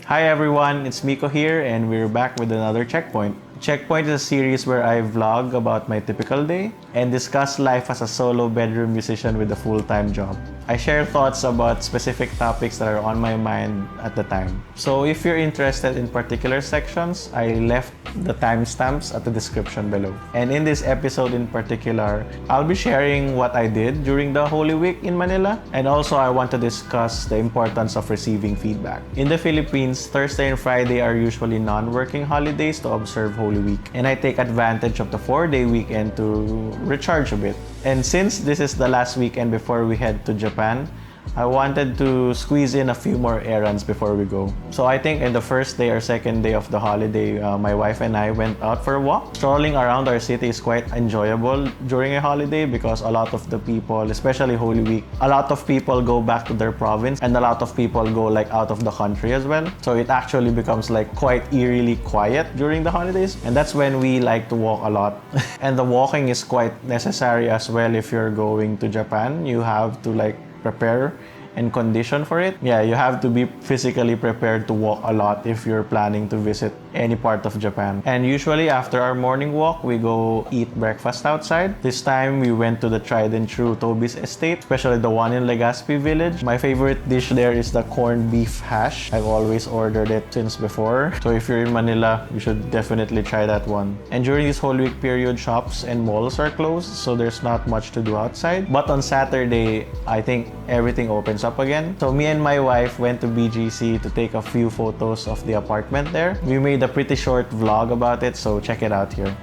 Hi everyone, it's Miko here and we're back with another Checkpoint. Checkpoint is a series where I vlog about my typical day and discuss life as a solo bedroom musician with a full-time job. I share thoughts about specific topics that are on my mind at the time. So if you're interested in particular sections, I left the timestamps at the description below. And in this episode in particular, I'll be sharing what I did during the Holy Week in Manila, and also I want to discuss the importance of receiving feedback. In the Philippines, Thursday and Friday are usually non-working holidays to observe Holy Week, and I take advantage of the 4-day weekend to recharge a bit. And since this is the last weekend before we head to Japan, I wanted to squeeze in a few more errands before we go. So I think in the first day or second day of the holiday, my wife and I went out for a walk. Strolling around our city is quite enjoyable during a holiday because a lot of the people, especially Holy Week, a lot of people go back to their province and a lot of people go like out of the country as well. So it actually becomes like quite eerily quiet during the holidays, and that's when we like to walk a lot. And the walking is quite necessary as well if you're going to Japan. You have to like prepare and condition for it. Yeah, you have to be physically prepared to walk a lot if you're planning to visit any part of Japan. And usually after our morning walk, we go eat breakfast outside. This time we went to the tried and true Toby's estate, especially the one in Legazpi village. My favorite dish there is the corned beef hash. I've always ordered it since before. So if you're in Manila, you should definitely try that one. And during this whole week period, shops and malls are closed, so there's not much to do outside. But on Saturday, I think everything opens up again. So me and my wife went to BGC to take a few photos of the apartment there. We made a pretty short vlog about it, so check it out here.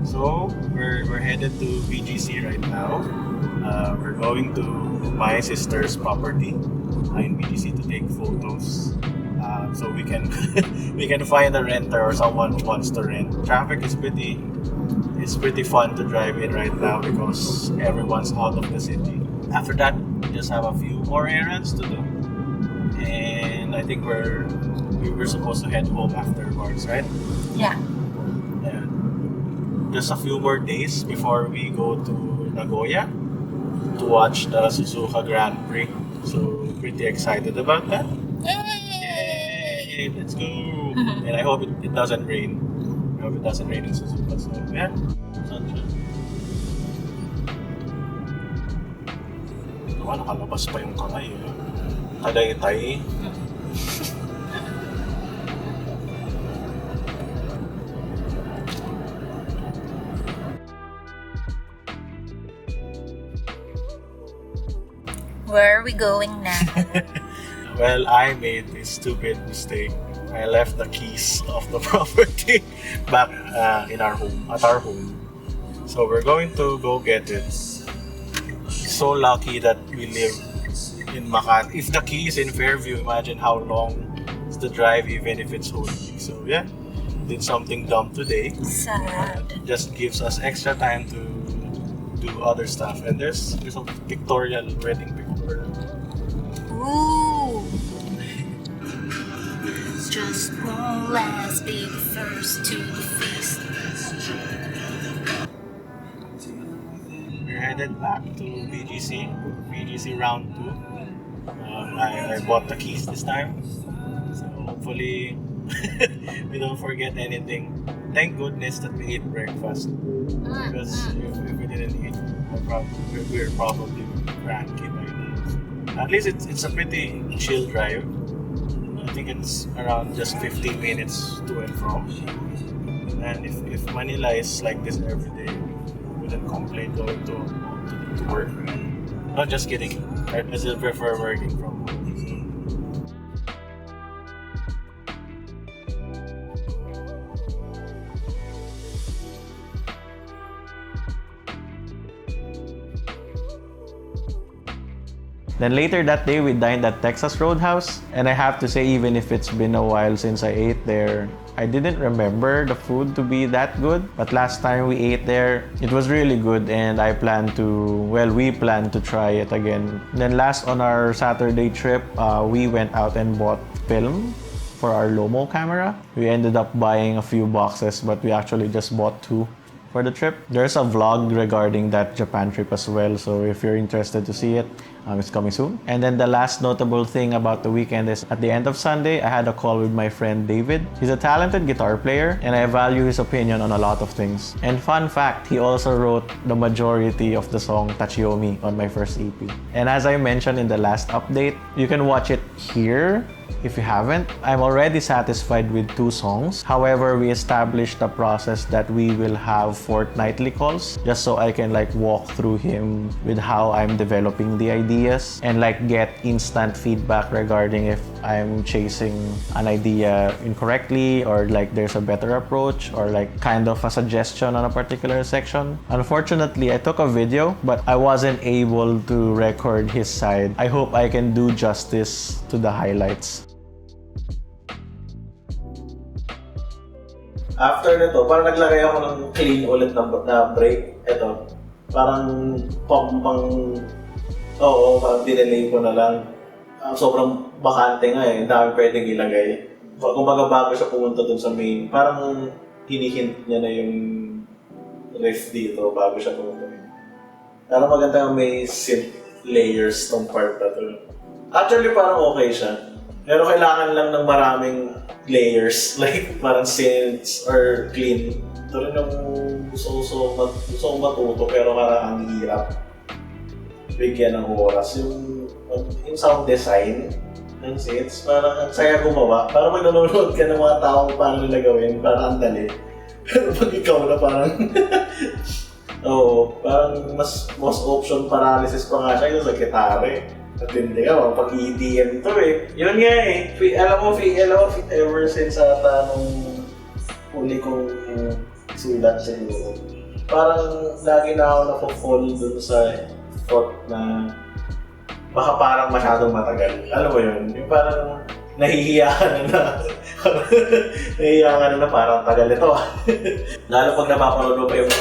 So we're headed to BGC right now. We're going to my sister's property in BGC to take photos. So we can we can find a renter or someone who wants to rent. Traffic is pretty fun to drive in right now because everyone's out of the city. After that, we just have a few more errands to do, and I think we were supposed to head home afterwards, right? Yeah. Yeah. Just a few more days before we go to Nagoya to watch the Suzuka Grand Prix. So pretty excited about that. Yay! Let's go! And I hope it doesn't rain. I hope it doesn't rain in Suzuka. So yeah, sunshine. Nakalabas pa yung kamay. Tagaytay. Where are we going now? Well, I made a stupid mistake. I left the keys of the property back at our home. So we're going to go get it. So lucky that we live in Makati. If the key is in Fairview, imagine how long is the drive even if it's Holy Week. So yeah, did something dumb today. Sad. Just gives us extra time to do other stuff. And there's a pictorial, wedding pictorial. Ooh. Just one last big first to the feast. We're headed back to BGC round 2. I bought the keys this time, so hopefully we don't forget anything. Thank goodness that we ate breakfast, because if we didn't eat, we're probably cranky by now. At least it's a pretty chill drive. I think it's around just 15 minutes to and from. And if Manila is like this every day, we wouldn't complain going to work. Not just kidding. I still prefer working from home. Then later that day, we dined at Texas Roadhouse. And I have to say, even if it's been a while since I ate there, I didn't remember the food to be that good. But last time we ate there, it was really good, and we plan to try it again. Then last on our Saturday trip, we went out and bought film for our Lomo camera. We ended up buying a few boxes, but we actually just bought 2 for the trip. There's a vlog regarding that Japan trip as well, so if you're interested to see it, It's coming soon. And then the last notable thing about the weekend is at the end of Sunday, I had a call with my friend David. He's a talented guitar player and I value his opinion on a lot of things. And fun fact, he also wrote the majority of the song Tachiomi on my first EP. And as I mentioned in the last update, you can watch it here. If you haven't, I'm already satisfied with 2 songs. However, we established a process that we will have fortnightly calls just so I can like walk through him with how I'm developing the ideas and like get instant feedback regarding if I'm chasing an idea incorrectly or like there's a better approach or like kind of a suggestion on a particular section. Unfortunately, I took a video but I wasn't able to record his side. I hope I can do justice to the highlights. After nito, parang naglagay ako ng clean ulit na break. Ito, parang parang dinelay ko na lang. Sobrang bakante nga eh, dami pwedeng ilagay. Kumbaga bago siya pumunta dun sa main, parang hinihint niya na yung riff dito bago siya pumunta. Pero maganda yung may synth layers tong part na to. Actually, parang okay siya. Pero kailangan lang ng maraming layers, like parang synths or clean. Ito rin yung gusto ko matuto pero parang ang hirap. Bigyan ng oras. Yung sound design ng synths, parang ang saya gumawa. Parang pag nanonood ka ng mga taong paano nila gawin, parang ang dali. Pero pag ikaw na parang oo, parang mas option paralysis pa nga siya yung sa gitara. At hindi ka, pag EDM to eh. Yun nga eh. Alam mo, ever since ata nung huli kong sulat siguro. Parang lagi na ako napofall dun sa thought na baka parang masyadong matagal. Alam mo yun? Yung parang nahihiya ka na nahihiya ka na parang tagal ito. Lalo pag napapanood mo pa yung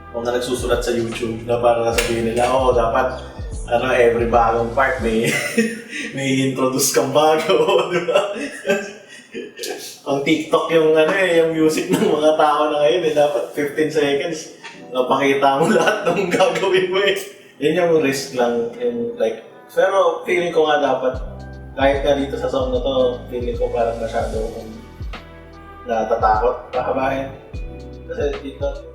mga nagsusulat sa YouTube na parang sabihin nila, dapat every bagong part may introduce kang bago, di ba? Ang TikTok yung music ng mga tao na ngayon dapat 15 seconds napakita mo lahat ng gagawin mo eh. Yun yung risk lang, pero feeling ko nga dapat kahit nga dito sa song na to, feeling ko parang masyado natatakot pahabahin. Kasi dito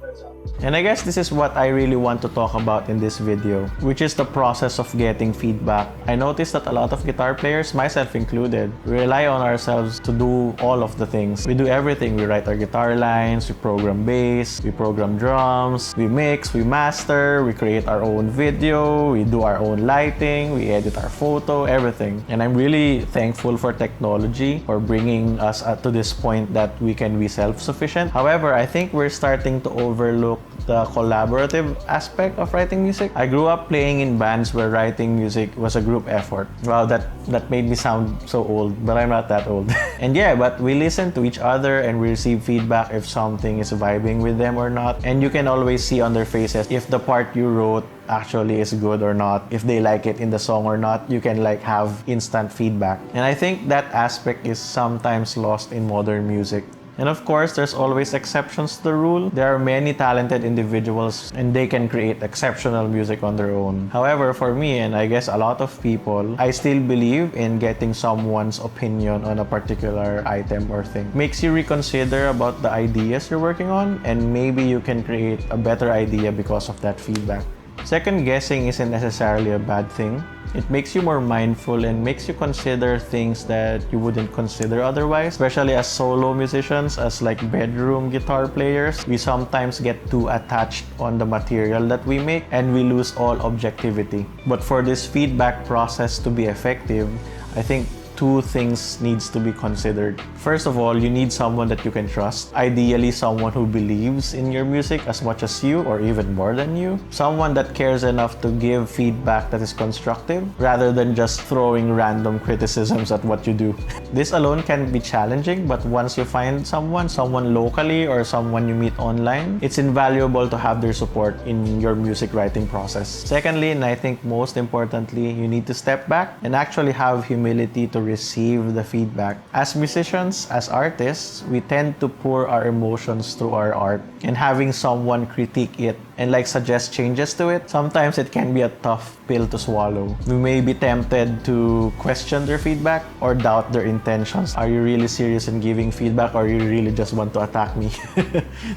and I guess this is what I really want to talk about in this video, which is the process of getting feedback. I noticed that a lot of guitar players, myself included, we rely on ourselves to do all of the things. We do everything. We write our guitar lines, we program bass, we program drums, we mix, we master, we create our own video, we do our own lighting, we edit our photo, everything. And I'm really thankful for technology for bringing us to this point that we can be self-sufficient. However, I think we're starting to overlook the collaborative aspect of writing music. I grew up playing in bands where writing music was a group effort. Wow, that made me sound so old, but I'm not that old. And yeah, but we listen to each other and we receive feedback if something is vibing with them or not. And you can always see on their faces if the part you wrote actually is good or not, if they like it in the song or not. You can have instant feedback. And I think that aspect is sometimes lost in modern music. And of course, there's always exceptions to the rule. There are many talented individuals and they can create exceptional music on their own. However, for me, and I guess a lot of people, I still believe in getting someone's opinion on a particular item or thing. Makes you reconsider about the ideas you're working on, and maybe you can create a better idea because of that feedback. Second guessing isn't necessarily a bad thing. It makes you more mindful and makes you consider things that you wouldn't consider otherwise, especially as solo musicians, as bedroom guitar players. We sometimes get too attached on the material that we make and we lose all objectivity. But for this feedback process to be effective, I think 2 things needs to be considered. First of all, you need someone that you can trust. Ideally, someone who believes in your music as much as you or even more than you. Someone that cares enough to give feedback that is constructive rather than just throwing random criticisms at what you do. This alone can be challenging, but once you find someone locally or someone you meet online, it's invaluable to have their support in your music writing process. Secondly, and I think most importantly, you need to step back and actually have humility to receive the feedback. As musicians, as artists, we tend to pour our emotions through our art, and having someone critique it and like suggest changes to it, sometimes it can be a tough pill to swallow. We may be tempted to question their feedback or doubt their intentions. Are you really serious in giving feedback, or you really just want to attack me?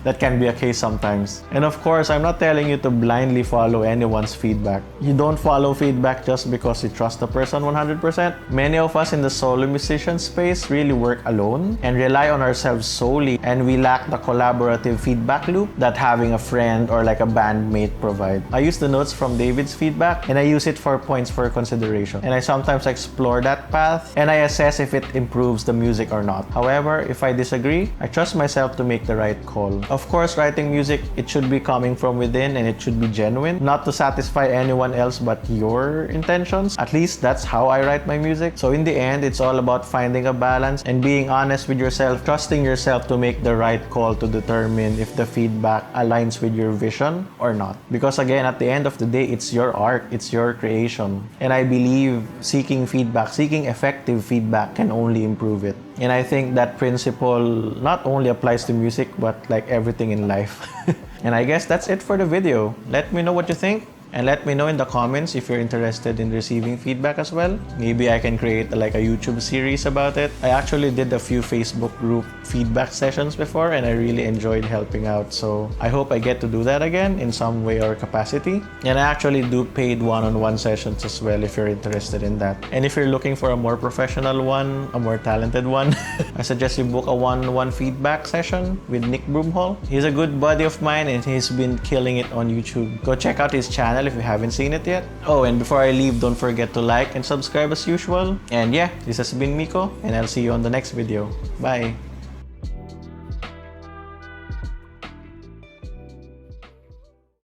That can be a case sometimes. And of course, I'm not telling you to blindly follow anyone's feedback. You don't follow feedback just because you trust the person 100%. Many of us in the solo musician space really work alone and rely on ourselves solely, and we lack the collaborative feedback loop that having a friend or like a bandmate provide. I use the notes from David's feedback and I use it for points for consideration. And I sometimes explore that path and I assess if it improves the music or not. However, if I disagree, I trust myself to make the right call. Of course, writing music, it should be coming from within and it should be genuine, not to satisfy anyone else but your intentions. At least that's how I write my music. So in the end, it's all about finding a balance and being honest with yourself, trusting yourself to make the right call to determine if the feedback aligns with your vision or not. Because again, at the end of the day, it's your art, it's your creation. And I believe seeking feedback, seeking effective feedback can only improve it. And I think that principle not only applies to music, but like everything in life. And I guess that's it for the video. Let me know what you think. And let me know in the comments if you're interested in receiving feedback as well. Maybe I can create like a YouTube series about it. I actually did a few Facebook group feedback sessions before and I really enjoyed helping out. So I hope I get to do that again in some way or capacity. And I actually do paid one-on-one sessions as well if you're interested in that. And if you're looking for a more professional one, a more talented one, I suggest you book a one-on-one feedback session with Nick Broomhall. He's a good buddy of mine and he's been killing it on YouTube. Go check out his channel if you haven't seen it yet. Oh, and before I leave, don't forget to like and subscribe as usual. And yeah, this has been Miko, and I'll see you on the next video. Bye!